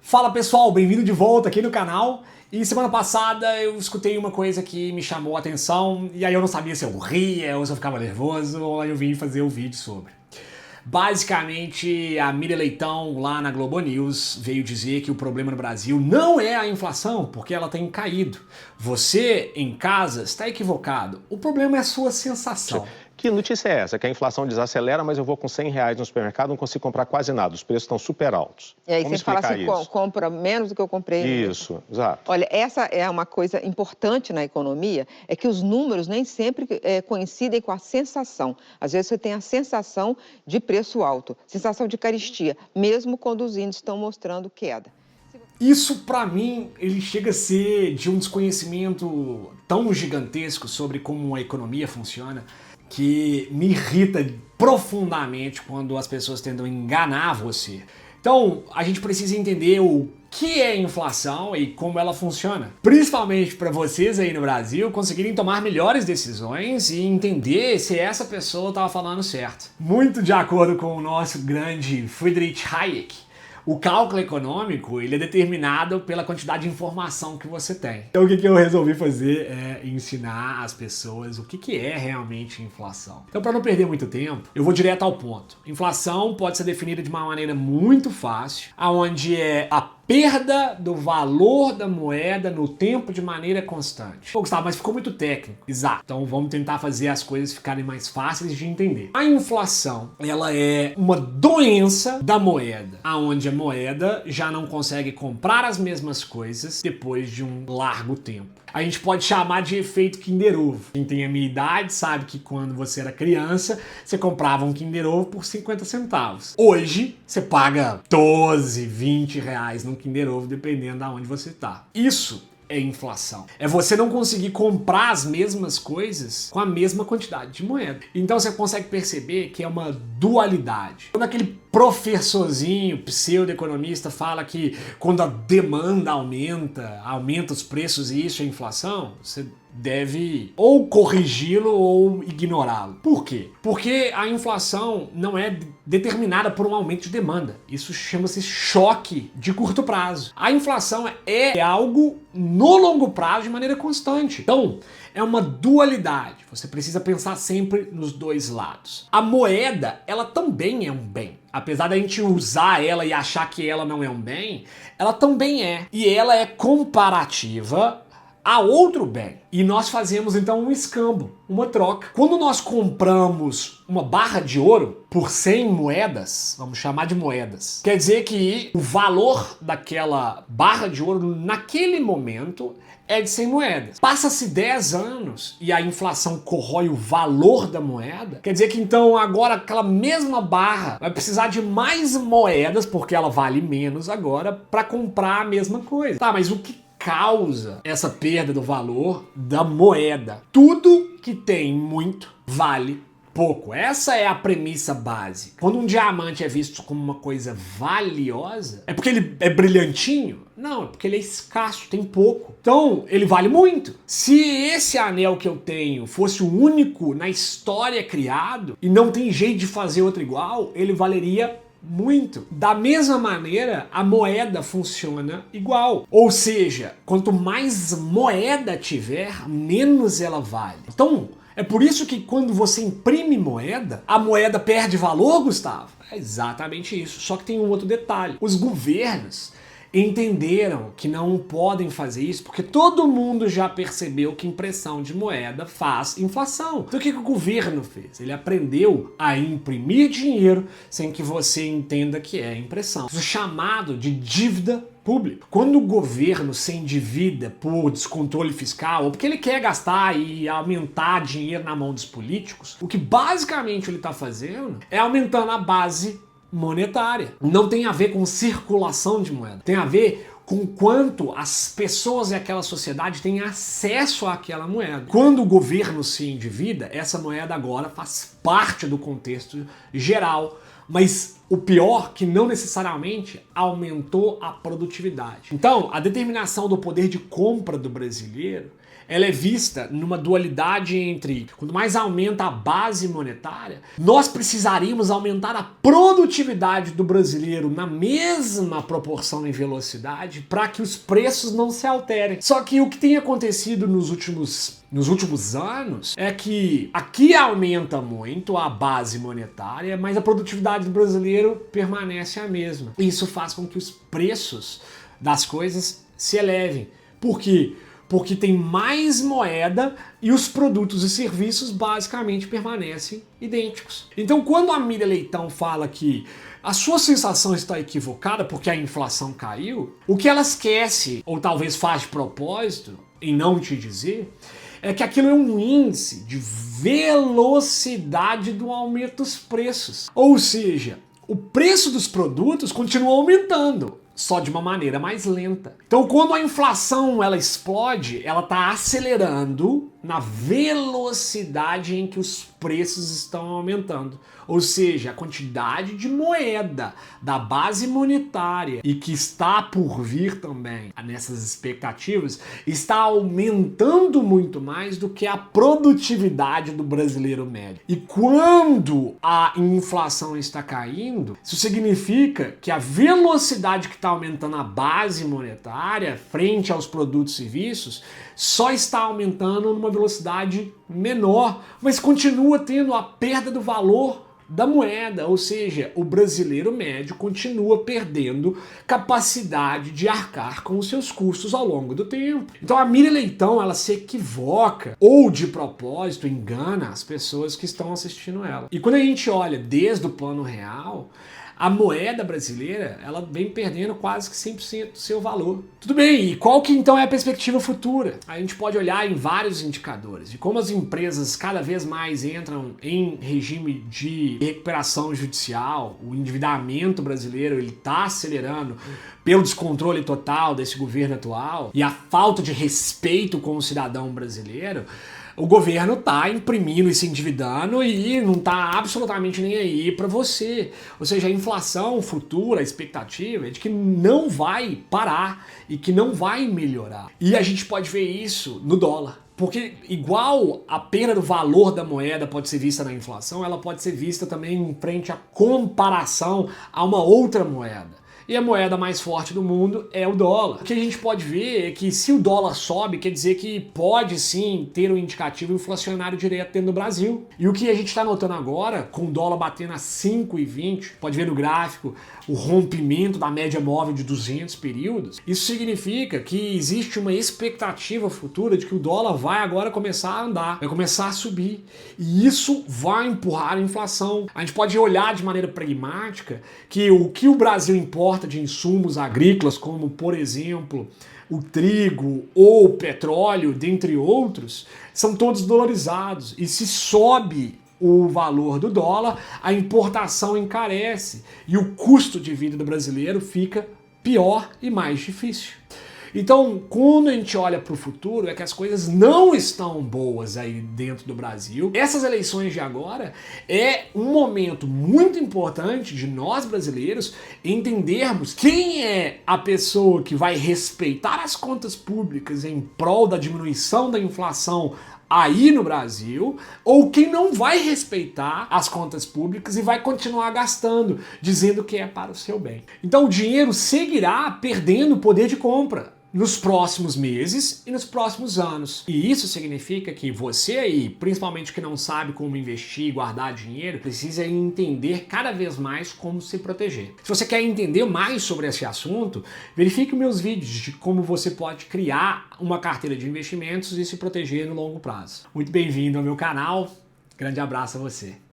Fala pessoal, bem-vindo de volta aqui no canal. E semana passada eu escutei uma coisa que me chamou a atenção e aí eu não sabia se eu ria ou se eu ficava nervoso, ou aí eu vim fazer o vídeo sobre. Basicamente, a Miriam Leitão, lá na Globo News, veio dizer que o problema no Brasil não é a inflação, porque ela tem caído. Você, em casa, está equivocado. O problema é a sua sensação. Que notícia é essa? Que a inflação desacelera, mas eu vou com R$100 no supermercado, não consigo comprar quase nada, os preços estão super altos. E aí Como você fala explicar assim, isso? compra menos do que eu comprei. Isso, exato. Olha, essa é uma coisa importante na economia, é que os números nem sempre coincidem com a sensação. Às vezes você tem a sensação de preço alto, sensação de carestia, mesmo quando os índices estão mostrando queda. Isso, pra mim, ele chega a ser de um desconhecimento tão gigantesco sobre como a economia funciona, que me irrita profundamente quando as pessoas tentam enganar você. Então, a gente precisa entender o que é inflação e como ela funciona. Principalmente para vocês aí no Brasil conseguirem tomar melhores decisões e entender se essa pessoa estava falando certo. Muito de acordo com o nosso grande Friedrich Hayek, o cálculo econômico ele é determinado pela quantidade de informação que você tem. Então o que eu resolvi fazer é ensinar as pessoas o que é realmente inflação. Então, para não perder muito tempo, eu vou direto ao ponto. Inflação pode ser definida de uma maneira muito fácil, onde é a perda do valor da moeda no tempo de maneira constante. Pô, Gustavo, mas ficou muito técnico. Exato. Então vamos tentar fazer as coisas ficarem mais fáceis de entender. A inflação, ela é uma doença da moeda, onde a moeda já não consegue comprar as mesmas coisas depois de um largo tempo. A gente pode chamar de efeito Kinder Ovo. Quem tem a minha idade sabe que quando você era criança, você comprava um Kinder Ovo por 50 centavos. Hoje, você paga 12, 20 reais num Kinder Ovo, dependendo de onde você está. Isso é inflação. É você não conseguir comprar as mesmas coisas com a mesma quantidade de moeda. Então você consegue perceber que é uma dualidade. Quando aquele professorzinho, pseudo-economista fala que quando a demanda aumenta os preços e isso é inflação, você deve ou corrigi-lo ou ignorá-lo. Por quê? Porque a inflação não é determinada por um aumento de demanda. Isso chama-se choque de curto prazo. A inflação é algo no longo prazo de maneira constante. Então, é uma dualidade. Você precisa pensar sempre nos dois lados. A moeda, ela também é um bem. Apesar da gente usar ela e achar que ela não é um bem, ela também é. E ela é comparativa a outro bem. E nós fazemos então um escambo, uma troca. Quando nós compramos uma barra de ouro por 100 moedas, vamos chamar de moedas, quer dizer que o valor daquela barra de ouro naquele momento é de 100 moedas. Passa-se 10 anos e a inflação corrói o valor da moeda, quer dizer que então agora aquela mesma barra vai precisar de mais moedas, porque ela vale menos agora, para comprar a mesma coisa. Tá, mas o que causa essa perda do valor da moeda? Tudo que tem muito vale pouco. Essa é a premissa básica. Quando um diamante é visto como uma coisa valiosa, é porque ele é brilhantinho? Não, é porque ele é escasso, tem pouco. Então, ele vale muito. Se esse anel que eu tenho fosse o único na história criado e não tem jeito de fazer outro igual, ele valeria muito. Da mesma maneira, a moeda funciona igual. Ou seja, quanto mais moeda tiver, menos ela vale. Então, é por isso que quando você imprime moeda, a moeda perde valor, Gustavo? É exatamente isso. Só que tem um outro detalhe. Os governos entenderam que não podem fazer isso porque todo mundo já percebeu que impressão de moeda faz inflação. Então o que o governo fez? Ele aprendeu a imprimir dinheiro sem que você entenda que é impressão. Isso é chamado de dívida pública. Quando o governo se endivida por descontrole fiscal ou porque ele quer gastar e aumentar dinheiro na mão dos políticos, o que basicamente ele está fazendo é aumentando a base monetária. Não tem a ver com circulação de moeda, tem a ver com quanto as pessoas e aquela sociedade têm acesso àquela moeda. Quando o governo se endivida, essa moeda agora faz parte do contexto geral, mas o pior que não necessariamente aumentou a produtividade. Então, a determinação do poder de compra do brasileiro ela é vista numa dualidade entre, quanto mais aumenta a base monetária, nós precisaríamos aumentar a produtividade do brasileiro na mesma proporção e velocidade para que os preços não se alterem. Só que o que tem acontecido nos últimos anos é que aqui aumenta muito a base monetária, mas a produtividade do brasileiro permanece a mesma. Isso faz com que os preços das coisas se elevem. Por quê? Porque tem mais moeda e os produtos e serviços basicamente permanecem idênticos. Então, quando a Miriam Leitão fala que a sua sensação está equivocada porque a inflação caiu, o que ela esquece, ou talvez faz de propósito, em não te dizer, é que aquilo é um índice de velocidade do aumento dos preços. Ou seja, o preço dos produtos continua aumentando, só de uma maneira mais lenta. Então, quando a inflação ela explode, ela está acelerando na velocidade em que os preços estão aumentando. Ou seja, a quantidade de moeda da base monetária e que está por vir também nessas expectativas está aumentando muito mais do que a produtividade do brasileiro médio. E quando a inflação está caindo, isso significa que a velocidade que está aumentando a base monetária frente aos produtos e serviços só está aumentando numa velocidade menor, mas continua tendo a perda do valor da moeda, ou seja, o brasileiro médio continua perdendo capacidade de arcar com os seus custos ao longo do tempo. Então a Miriam Leitão, ela se equivoca ou de propósito engana as pessoas que estão assistindo ela. E quando a gente olha desde o plano real, a moeda brasileira, ela vem perdendo quase que 100% do seu valor. Tudo bem, e qual que então é a perspectiva futura? A gente pode olhar em vários indicadores de como as empresas cada vez mais entram em regime de recuperação judicial, o endividamento brasileiro ele está acelerando pelo descontrole total desse governo atual e a falta de respeito com o cidadão brasileiro. O governo tá imprimindo e se endividando e não tá absolutamente nem aí para você. Ou seja, a inflação futura, a expectativa é de que não vai parar e que não vai melhorar. E a gente pode ver isso no dólar. Porque igual a perda do valor da moeda pode ser vista na inflação, ela pode ser vista também em frente à comparação a uma outra moeda. E a moeda mais forte do mundo é o dólar. O que a gente pode ver é que se o dólar sobe, quer dizer que pode sim ter um indicativo inflacionário direto dentro do Brasil. E o que a gente está notando agora, com o dólar batendo a 5,20, pode ver no gráfico o rompimento da média móvel de 200 períodos, isso significa que existe uma expectativa futura de que o dólar vai agora começar a andar, vai começar a subir. E isso vai empurrar a inflação. A gente pode olhar de maneira pragmática que o Brasil importa de insumos agrícolas, como por exemplo o trigo ou o petróleo, dentre outros, são todos dolarizados. E se sobe o valor do dólar, a importação encarece e o custo de vida do brasileiro fica pior e mais difícil. Então, quando a gente olha para o futuro, é que as coisas não estão boas aí dentro do Brasil. Essas eleições de agora é um momento muito importante de nós brasileiros entendermos quem é a pessoa que vai respeitar as contas públicas em prol da diminuição da inflação aí no Brasil, ou quem não vai respeitar as contas públicas e vai continuar gastando, dizendo que é para o seu bem. Então o dinheiro seguirá perdendo o poder de compra nos próximos meses e nos próximos anos. E isso significa que você aí, principalmente que não sabe como investir e guardar dinheiro, precisa entender cada vez mais como se proteger. Se você quer entender mais sobre esse assunto, verifique meus vídeos de como você pode criar uma carteira de investimentos e se proteger no longo prazo. Muito bem-vindo ao meu canal, grande abraço a você.